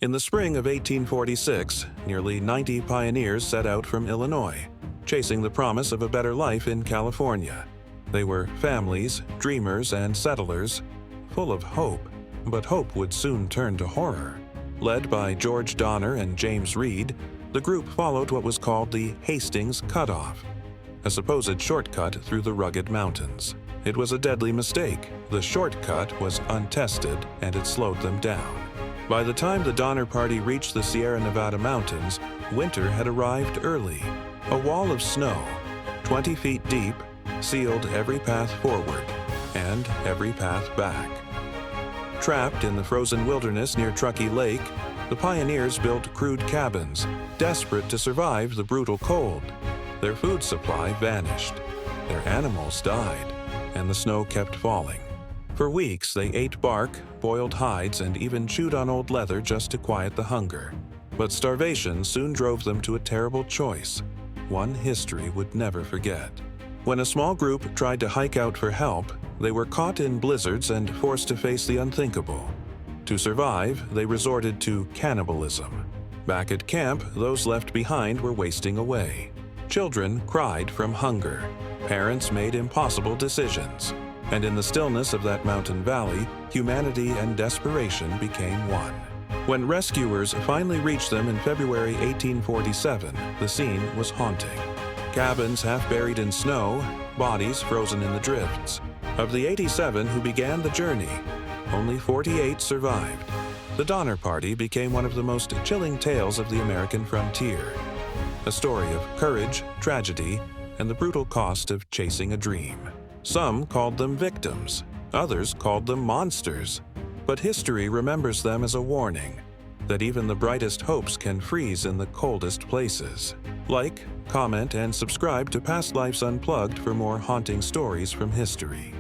In the spring of 1846, nearly 90 pioneers set out from Illinois, chasing the promise of a better life in California. They were families, dreamers, and settlers, full of hope, but hope would soon turn to horror. Led by George Donner and James Reed, the group followed what was called the Hastings Cutoff, a supposed shortcut through the rugged mountains. It was a deadly mistake. The shortcut was untested, and it slowed them down. By the time the Donner Party reached the Sierra Nevada mountains, winter had arrived early. A wall of snow, 20 feet deep, sealed every path forward and every path back. Trapped in the frozen wilderness near Truckee Lake, the pioneers built crude cabins, desperate to survive the brutal cold. Their food supply vanished. Their animals died, and the snow kept falling. For weeks, they ate bark, boiled hides, and even chewed on old leather just to quiet the hunger. But starvation soon drove them to a terrible choice, one history would never forget. When a small group tried to hike out for help, they were caught in blizzards and forced to face the unthinkable. To survive, they resorted to cannibalism. Back at camp, those left behind were wasting away. Children cried from hunger. Parents made impossible decisions. And in the stillness of that mountain valley, humanity and desperation became one. When rescuers finally reached them in February 1847, the scene was haunting. Cabins half buried in snow, bodies frozen in the drifts. Of the 87 who began the journey, only 48 survived. The Donner Party became one of the most chilling tales of the American frontier. A story of courage, tragedy, and the brutal cost of chasing a dream. Some called them victims, others called them monsters. But history remembers them as a warning that even the brightest hopes can freeze in the coldest places. Like, comment, and subscribe to Past Lives Unplugged for more haunting stories from history.